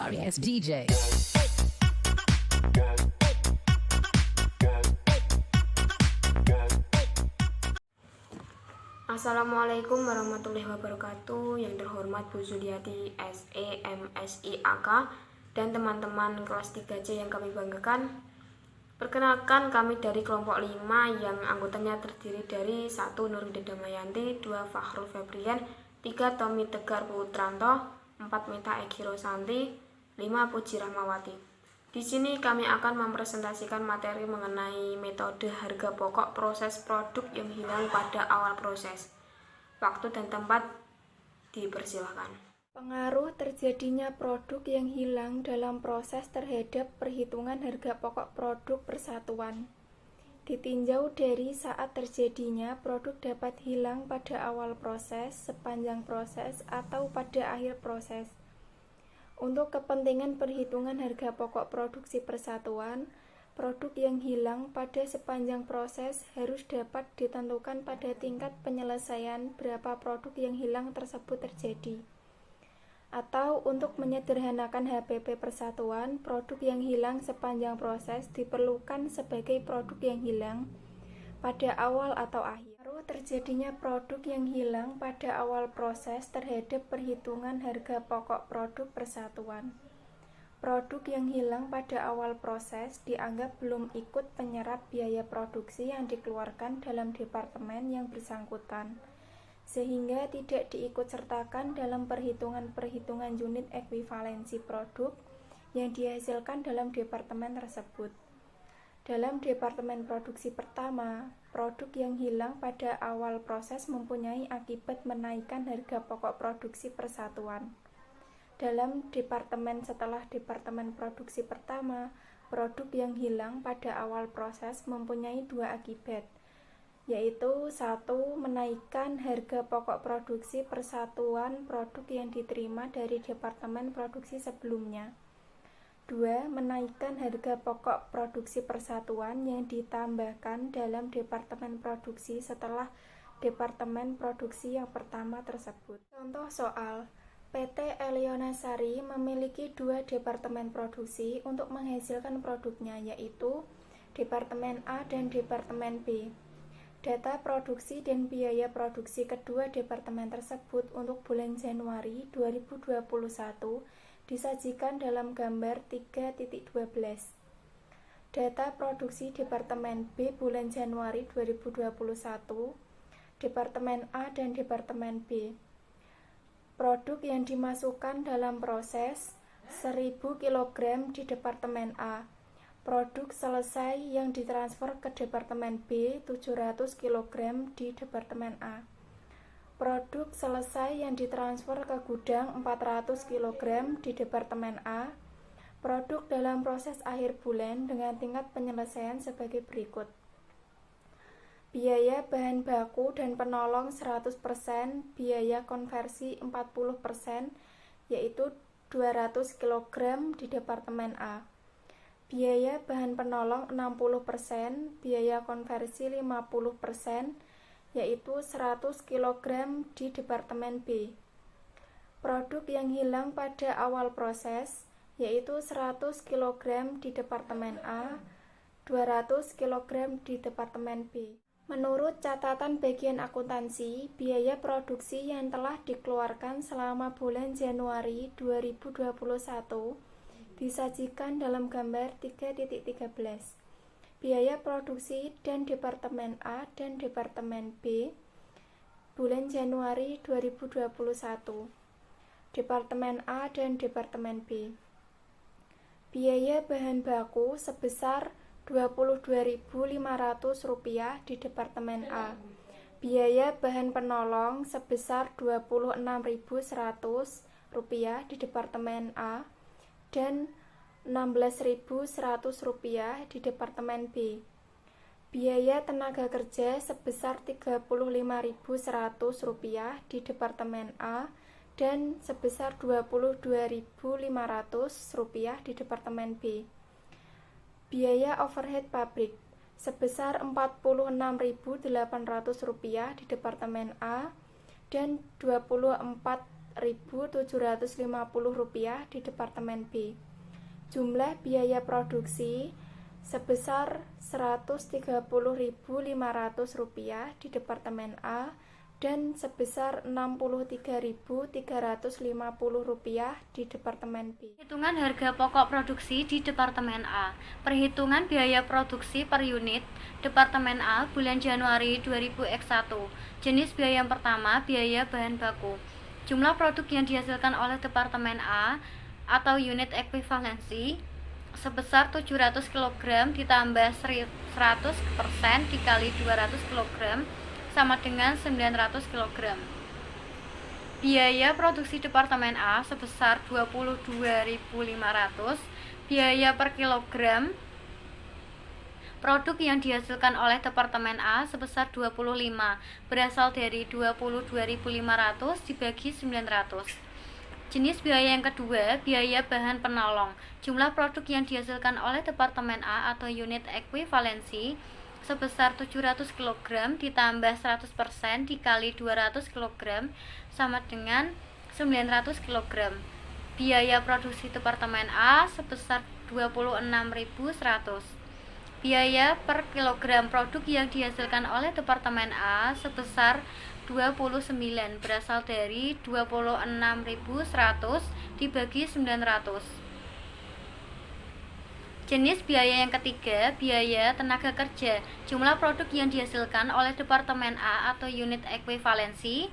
sorry ass DJ. Assalamualaikum warahmatullahi wabarakatuh. Yang terhormat Bu Zuliati SE MSI AK dan teman-teman kelas 3C yang kami banggakan. Perkenalkan, kami dari kelompok 5 yang anggotanya terdiri dari 1 Nurida Damayanti, 2 Fakhrul Febrian, 3 Tommy Tegar Putranto, 4 Mita Egi Rosanti, 5 Puji Rahmawati. Di sini kami akan mempresentasikan materi mengenai metode harga pokok proses produk yang hilang pada awal proses. Waktu dan tempat dipersilahkan. Pengaruh terjadinya produk yang hilang dalam proses terhadap perhitungan harga pokok produk persatuan. Ditinjau dari saat terjadinya produk dapat hilang pada awal proses, sepanjang proses, atau pada akhir proses. Untuk kepentingan perhitungan harga pokok produksi persatuan, produk yang hilang pada sepanjang proses harus dapat ditentukan pada tingkat penyelesaian berapa produk yang hilang tersebut terjadi. Atau untuk menyederhanakan HPP persatuan, produk yang hilang sepanjang proses diperlukan sebagai produk yang hilang pada awal atau akhir. Terjadinya produk yang hilang pada awal proses terhadap perhitungan harga pokok produk persatuan. Produk yang hilang pada awal proses dianggap belum ikut penyerap biaya produksi yang dikeluarkan dalam departemen yang bersangkutan, sehingga tidak diikutsertakan dalam perhitungan-perhitungan unit ekuivalensi produk yang dihasilkan dalam departemen tersebut. Dalam departemen produksi pertama, produk yang hilang pada awal proses mempunyai akibat menaikkan harga pokok produksi persatuan. Dalam departemen setelah departemen produksi pertama, produk yang hilang pada awal proses mempunyai dua akibat, yaitu 1. Menaikkan harga pokok produksi persatuan produk yang diterima dari departemen produksi sebelumnya. 2. Menaikkan harga pokok produksi persatuan yang ditambahkan dalam departemen produksi setelah departemen produksi yang pertama tersebut. Contoh soal, PT Elionasari memiliki 2 departemen produksi untuk menghasilkan produknya, yaitu Departemen A dan Departemen B. Data produksi dan biaya produksi kedua departemen tersebut untuk bulan Januari 2021 disajikan dalam gambar 3.12. Data produksi Departemen B bulan Januari 2021, Departemen A dan Departemen B. Produk yang dimasukkan dalam proses 1000 kg di Departemen A. Produk selesai yang ditransfer ke Departemen B 700 kg di Departemen A. Produk selesai yang ditransfer ke gudang 400 kg di Departemen A. Produk dalam proses akhir bulan dengan tingkat penyelesaian sebagai berikut. Biaya bahan baku dan penolong 100%, biaya konversi 40%, yaitu 200 kg di Departemen A. Biaya bahan penolong 60%, biaya konversi 50%, yaitu 100 kg di Departemen B. Produk yang hilang pada awal proses, yaitu 100 kg di Departemen A, 200 kg di Departemen B. Menurut catatan bagian akuntansi, biaya produksi yang telah dikeluarkan selama bulan Januari 2021 disajikan dalam gambar 3.13. Biaya produksi dan Departemen A dan Departemen B bulan Januari 2021. Departemen A dan Departemen B. Biaya bahan baku sebesar Rp22.500 di Departemen A. Biaya bahan penolong sebesar Rp26.100 di Departemen A dan Rp16.100 di Departemen B. Biaya tenaga kerja sebesar Rp35.100 di Departemen A dan sebesar Rp22.500 di Departemen B. Biaya overhead pabrik sebesar Rp46.800 di Departemen A dan Rp24.000 Rp44.750 di Departemen B. Jumlah biaya produksi sebesar Rp130.500 di Departemen A dan sebesar Rp63.350 di Departemen B. Perhitungan harga pokok produksi di Departemen A. Perhitungan biaya produksi per unit Departemen A bulan Januari 2001. Jenis biaya yang pertama, biaya bahan baku. Jumlah produk yang dihasilkan oleh Departemen A atau unit ekuivalensi sebesar 700 kg ditambah 100% dikali 200 kg sama dengan 900 kg. Biaya produksi Departemen A sebesar 22.500. Biaya per kilogram produk yang dihasilkan oleh Departemen A sebesar 25, berasal dari 22.500 dibagi 900. Jenis biaya yang kedua, biaya bahan penolong. Jumlah produk yang dihasilkan oleh Departemen A atau unit ekuivalensi sebesar 700 kg ditambah 100% dikali 200 kg sama dengan 900 kg. Biaya produksi Departemen A sebesar 26.100. Biaya per kilogram produk yang dihasilkan oleh Departemen A sebesar 29, berasal dari 26.100 dibagi 900. Jenis biaya yang ketiga, biaya tenaga kerja. Jumlah produk yang dihasilkan oleh Departemen A atau unit ekuivalensi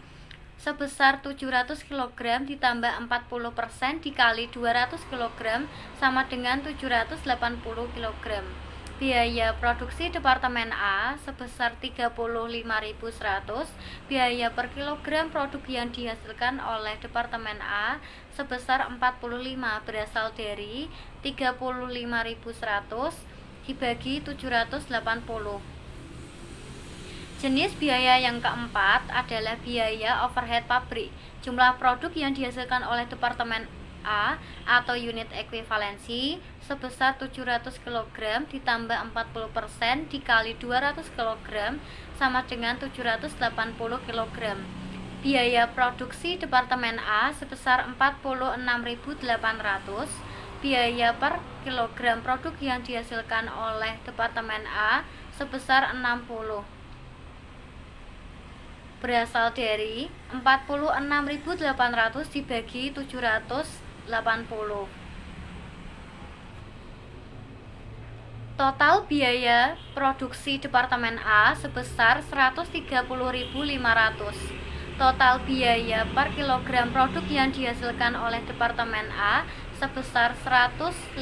sebesar 700 kg ditambah 40% dikali 200 kg sama dengan 780 kg. Biaya produksi Departemen A sebesar 35.100. Biaya per kilogram produk yang dihasilkan oleh Departemen A sebesar 45, berasal dari 35.100 dibagi 780. Jenis biaya yang keempat adalah biaya overhead pabrik. Jumlah produk yang dihasilkan oleh Departemen A atau unit ekuivalensi sebesar 700 kg ditambah 40% dikali 200 kg sama dengan 780 kg. Biaya produksi Departemen A sebesar 46.800. Biaya per kilogram produk yang dihasilkan oleh Departemen A sebesar 60, berasal dari 46.800 dibagi 780. Total biaya produksi Departemen A sebesar 130.500. Total biaya per kilogram produk yang dihasilkan oleh Departemen A sebesar 159.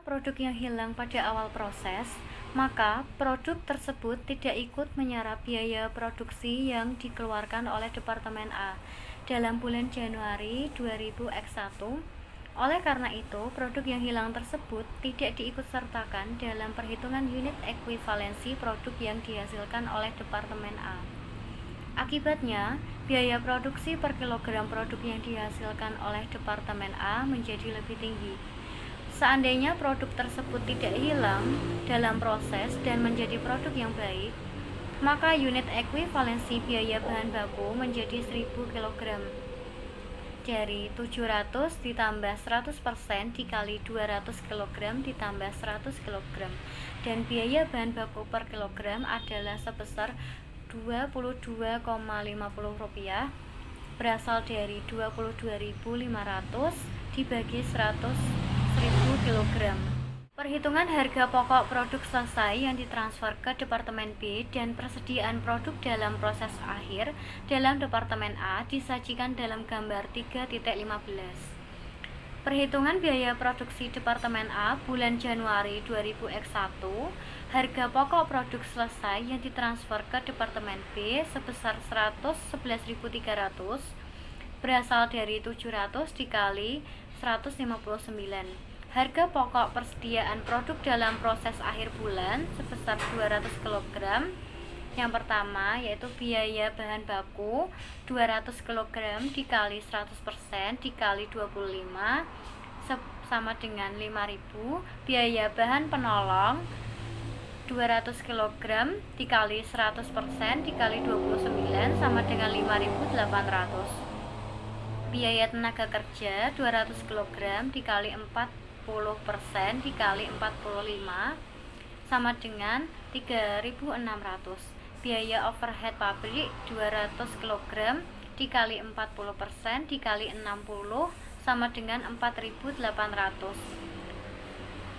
Produk yang hilang pada awal proses, maka produk tersebut tidak ikut menyerap biaya produksi yang dikeluarkan oleh Departemen A dalam bulan Januari 2001. Oleh karena itu, produk yang hilang tersebut tidak diikutsertakan dalam perhitungan unit ekuivalensi produk yang dihasilkan oleh Departemen A. Akibatnya, biaya produksi per kilogram produk yang dihasilkan oleh Departemen A menjadi lebih tinggi. Seandainya produk tersebut tidak hilang dalam proses dan menjadi produk yang baik, maka unit ekuivalensi biaya bahan baku menjadi 1000 kg. Dari 700 ditambah 100% dikali 200 kg ditambah 100 kg. Dan biaya bahan baku per kilogram adalah sebesar Rp22,50, berasal dari 22.500 dibagi 100.000 kg. Perhitungan harga pokok produk selesai yang ditransfer ke Departemen B dan persediaan produk dalam proses akhir dalam Departemen A disajikan dalam gambar 3.15. Perhitungan biaya produksi Departemen A bulan Januari 2001. Harga pokok produk selesai yang ditransfer ke Departemen B sebesar 111.300, berasal dari 700 dikali 159. Harga pokok persediaan produk dalam proses akhir bulan sebesar 200 kg. Yang pertama yaitu biaya bahan baku 200 kg dikali 100% dikali 25 sama dengan 5.000. Biaya bahan penolong 200 kg dikali 100% dikali 29 sama dengan 5.800. biaya tenaga kerja 200 kg dikali 40% dikali 45 sama dengan 3.600. Biaya overhead pabrik 200 kg dikali 40% dikali 60 sama dengan 4.800.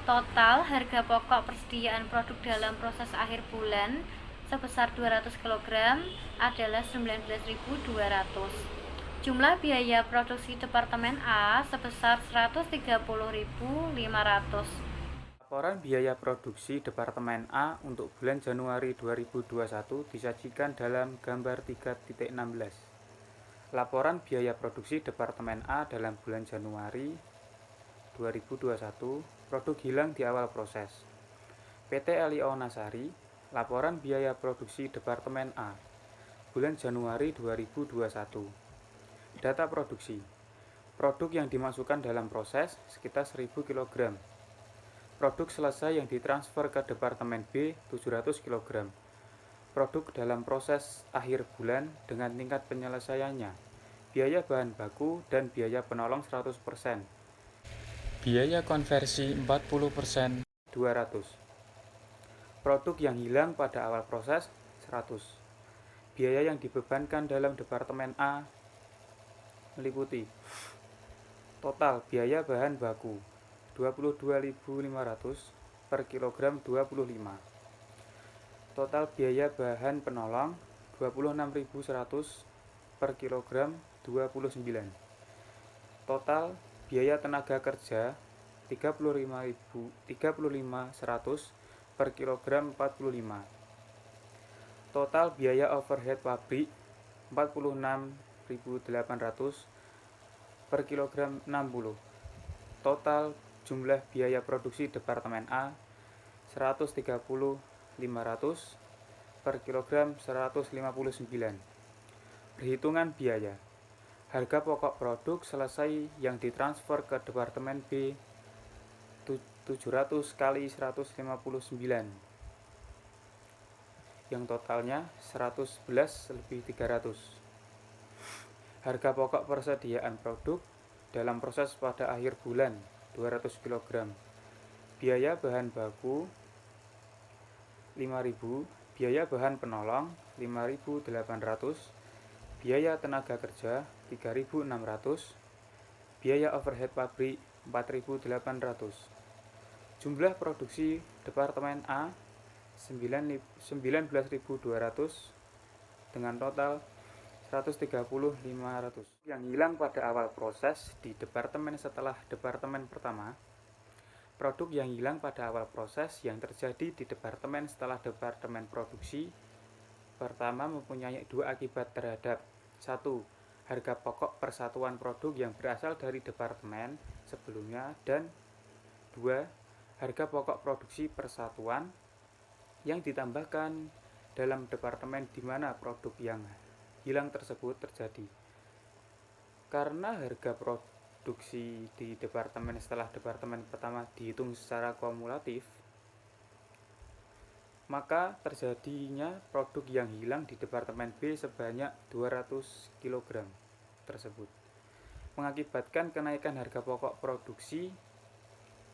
Total harga pokok persediaan produk dalam proses akhir bulan sebesar 200 kg adalah 19.200. Jumlah biaya produksi Departemen A sebesar 130.500. Laporan biaya produksi Departemen A untuk bulan Januari 2021 disajikan dalam gambar 3.16. Laporan biaya produksi Departemen A dalam bulan Januari 2021, produk hilang di awal proses. PT LIO Nasari, laporan biaya produksi Departemen A, bulan Januari 2021. Data produksi. Produk yang dimasukkan dalam proses sekitar 1000 kg. Produk selesai yang ditransfer ke Departemen B 700 kg. Produk dalam proses akhir bulan dengan tingkat penyelesaiannya. Biaya bahan baku dan biaya penolong 100%. Biaya konversi 40%, 200. Produk yang hilang pada awal proses 100. Biaya yang dibebankan dalam Departemen A meliputi total biaya bahan baku 22.500 per kilogram 25. Total biaya bahan penolong 26.100 per kilogram 29. Total biaya tenaga kerja 35.100 per kilogram 45. Total biaya overhead pabrik 46.800 per kilogram 60. Total jumlah biaya produksi Departemen A 130.500 per kilogram 159. Perhitungan biaya. Harga pokok produk selesai yang ditransfer ke Departemen B 700 kali 159 yang totalnya 111 lebih 300. Harga pokok persediaan produk dalam proses pada akhir bulan 200 kg. Biaya bahan baku 5.000, biaya bahan penolong 5.800, biaya tenaga kerja 3.600, biaya overhead pabrik 4.800. Jumlah produksi Departemen A 19.200 dengan total 130.500 yang hilang pada awal proses di departemen setelah departemen pertama. Produk yang hilang pada awal proses yang terjadi di departemen setelah departemen produksi pertama mempunyai dua akibat terhadap: 1. Harga pokok persatuan produk yang berasal dari departemen sebelumnya, dan 2. Harga pokok produksi persatuan yang ditambahkan dalam departemen di mana produk yang hilang tersebut terjadi. Karena harga produksi di departemen setelah departemen pertama dihitung secara kumulatif, maka terjadinya produk yang hilang di departemen B sebanyak 200 kg tersebut, mengakibatkan kenaikan harga pokok produksi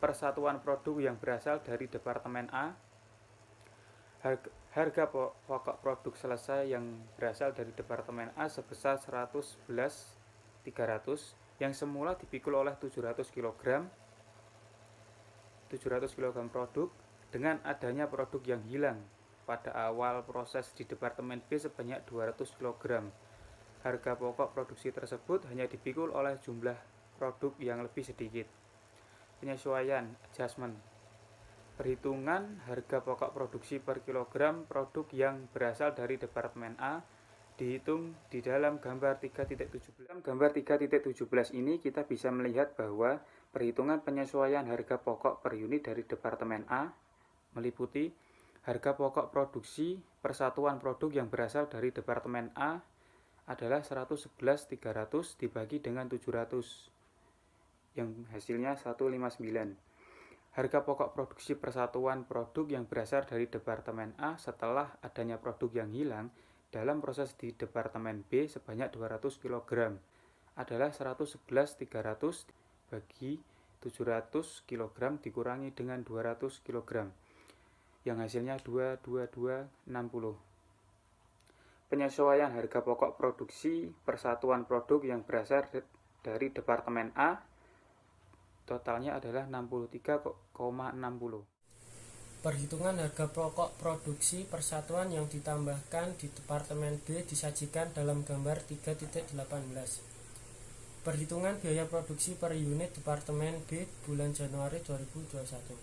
persatuan produk yang berasal dari departemen A. Harga pokok produk selesai yang berasal dari Departemen A sebesar 111.300 yang semula dipikul oleh 700 kg produk. Dengan adanya produk yang hilang pada awal proses di Departemen B sebanyak 200 kg, harga pokok produksi tersebut hanya dipikul oleh jumlah produk yang lebih sedikit. Penyesuaian adjustment. Perhitungan harga pokok produksi per kilogram produk yang berasal dari Departemen A dihitung di dalam gambar 3.17. Dalam gambar 3.17 ini kita bisa melihat bahwa perhitungan penyesuaian harga pokok per unit dari Departemen A meliputi harga pokok produksi persatuan produk yang berasal dari Departemen A adalah 111.300 dibagi dengan 700 yang hasilnya 159. Harga pokok produksi persatuan produk yang berasal dari Departemen A setelah adanya produk yang hilang dalam proses di Departemen B sebanyak 200 kg adalah 111.300 bagi 700 kg dikurangi dengan 200 kg, yang hasilnya 22260. Penyesuaian harga pokok produksi persatuan produk yang berasal dari Departemen A totalnya adalah 63,60. Perhitungan harga pokok produksi persatuan yang ditambahkan di Departemen B disajikan dalam gambar 3.18. Perhitungan biaya produksi per unit Departemen B bulan Januari 2021.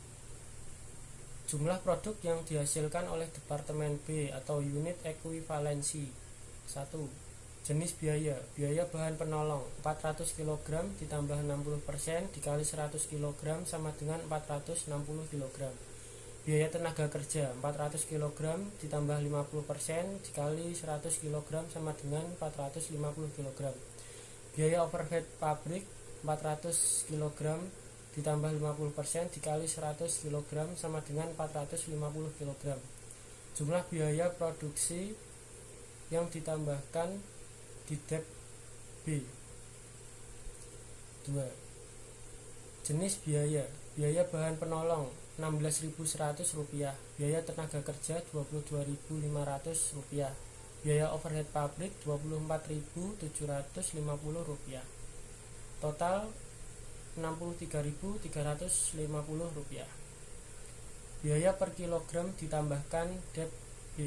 Jumlah produk yang dihasilkan oleh Departemen B atau unit ekuivalensi. 1. Jenis biaya. Biaya bahan penolong 400 kg ditambah 60% dikali 100 kg sama dengan 460 kg. Biaya tenaga kerja 400 kg ditambah 50% dikali 100 kg sama dengan 450 kg. Biaya overhead pabrik 400 kg ditambah 50% dikali 100 kg sama dengan 450 kg. Jumlah biaya produksi yang ditambahkan di Dep B. 2. Jenis biaya. Biaya bahan penolong Rp16.100, biaya tenaga kerja Rp22.500, biaya overhead pabrik Rp24.750, total Rp63.350. Biaya per kilogram ditambahkan Dep B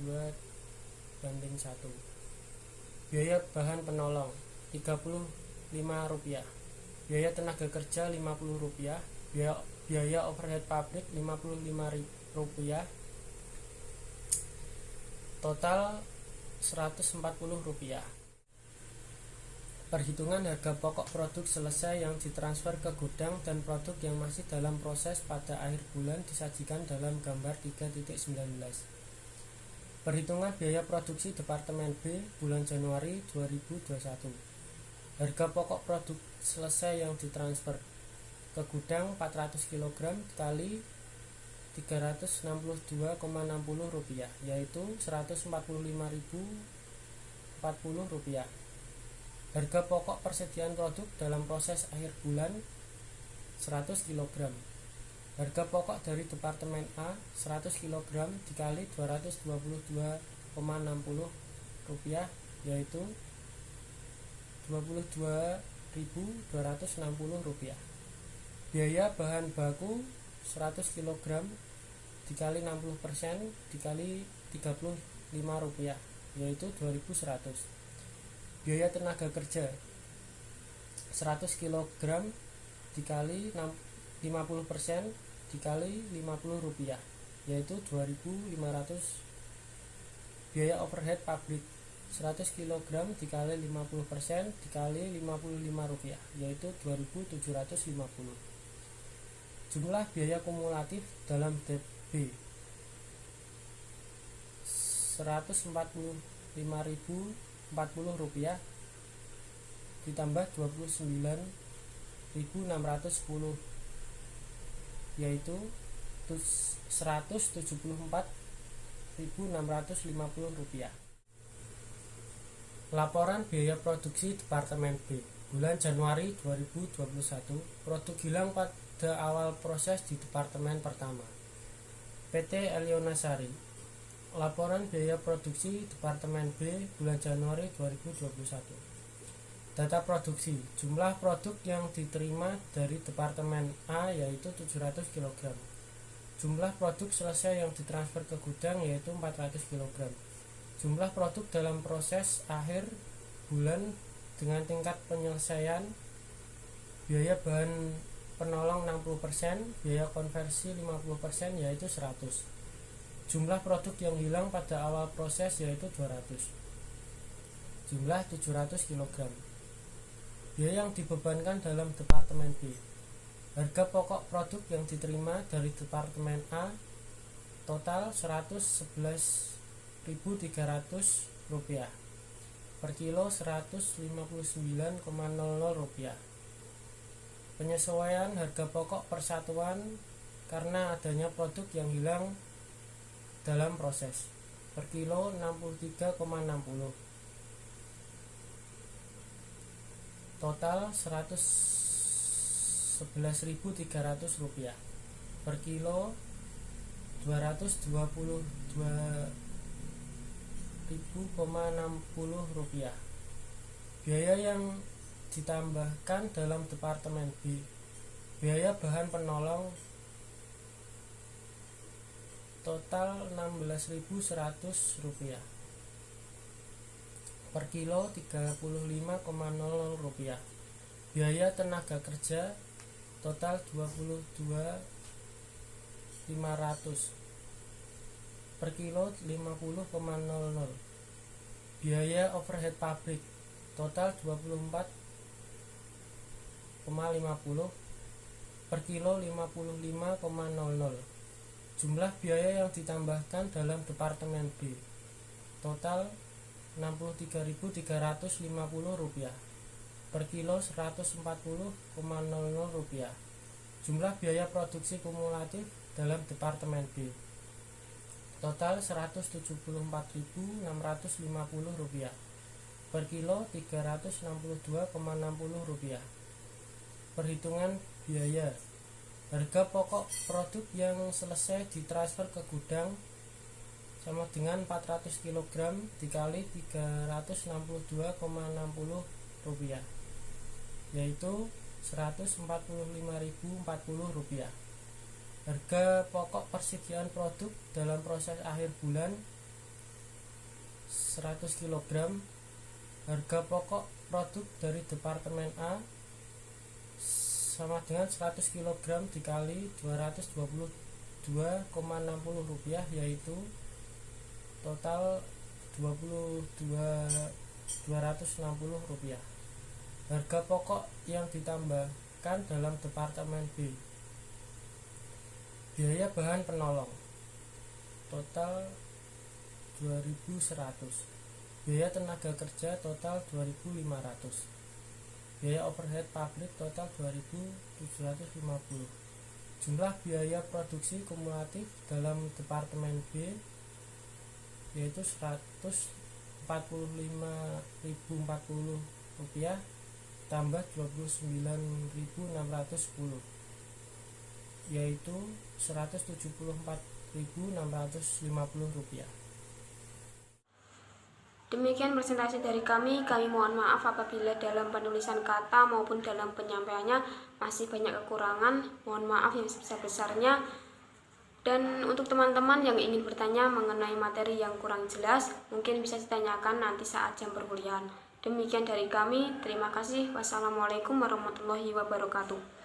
2:1. Biaya bahan penolong Rp35, biaya tenaga kerja Rp50, biaya overhead pabrik Rp55, total Rp140. Perhitungan harga pokok produk selesai yang ditransfer ke gudang dan produk yang masih dalam proses pada akhir bulan disajikan dalam gambar 3.19. Perhitungan biaya produksi Departemen B bulan Januari 2021. Harga pokok produk selesai yang ditransfer ke gudang 400 kg kali Rp362,60, yaitu Rp145.040. Harga pokok persediaan produk dalam proses akhir bulan 100 kg. Harga pokok dari Departemen A 100 kg dikali Rp222,60, yaitu Rp22.260. Biaya bahan baku 100 kg dikali 60% dikali Rp35, yaitu Rp2.100. Biaya tenaga kerja 100 kg dikali 50% dikali Rp50, yaitu Rp2.500. Biaya overhead pabrik 100 kg dikali 50% dikali Rp55, yaitu Rp2.750. Jumlah biaya kumulatif dalam Dep B Rp145.040 ditambah Rp29.610, yaitu Rp174.650. Laporan biaya produksi Departemen B bulan Januari 2021. Produk hilang pada awal proses di Departemen pertama. PT Elionasari. Laporan biaya produksi Departemen B bulan Januari 2021. Data produksi. Jumlah produk yang diterima dari Departemen A yaitu 700 kg. Jumlah produk selesai yang ditransfer ke gudang yaitu 400 kg. Jumlah produk dalam proses akhir bulan dengan tingkat penyelesaian. Biaya bahan penolong 60%, biaya konversi 50% yaitu 100. Jumlah produk yang hilang pada awal proses yaitu 200. Jumlah 700 kg. Biaya yang dibebankan dalam Departemen B. Harga pokok produk yang diterima dari Departemen A total Rp111.300, per kilo Rp159,00. Penyesuaian harga pokok persatuan karena adanya produk yang hilang dalam proses, per kilo Rp63,60. total Rp111.300, per kilo Rp222.060. Biaya yang ditambahkan dalam Departemen B. Biaya bahan penolong total Rp16.100, per kilo Rp35,00. Biaya tenaga kerja total Rp22.500, per kilo Rp50,00. Biaya overhead pabrik total Rp24,50, per kilo Rp55,00. Jumlah biaya yang ditambahkan dalam Departemen B total Rp63.350, per kilo Rp140,00. Jumlah biaya produksi kumulatif dalam Departemen B total Rp174.650, per kilo Rp362,60. Perhitungan biaya. Harga pokok produk yang selesai ditransfer ke gudang sama dengan 400 kg dikali Rp362,60, yaitu Rp145.040. Harga pokok persediaan produk dalam proses akhir bulan 100 kg. Harga pokok produk dari Departemen A sama dengan 100 kg dikali Rp222,60, yaitu total Rp22.260. Harga pokok yang ditambahkan dalam Departemen B. Biaya bahan penolong total Rp2.100. Biaya tenaga kerja total Rp2.500. Biaya overhead pabrik total Rp2.750. Jumlah biaya produksi kumulatif dalam Departemen B yaitu Rp145.040 tambah Rp29.610, yaitu Rp174.650. Demikian presentasi dari kami mohon maaf apabila dalam penulisan kata maupun dalam penyampaiannya masih banyak kekurangan. Mohon maaf yang sebesar-besarnya. Dan untuk teman-teman yang ingin bertanya mengenai materi yang kurang jelas, mungkin bisa ditanyakan nanti saat jam perkuliahan. Demikian dari kami, terima kasih. Wassalamualaikum warahmatullahi wabarakatuh.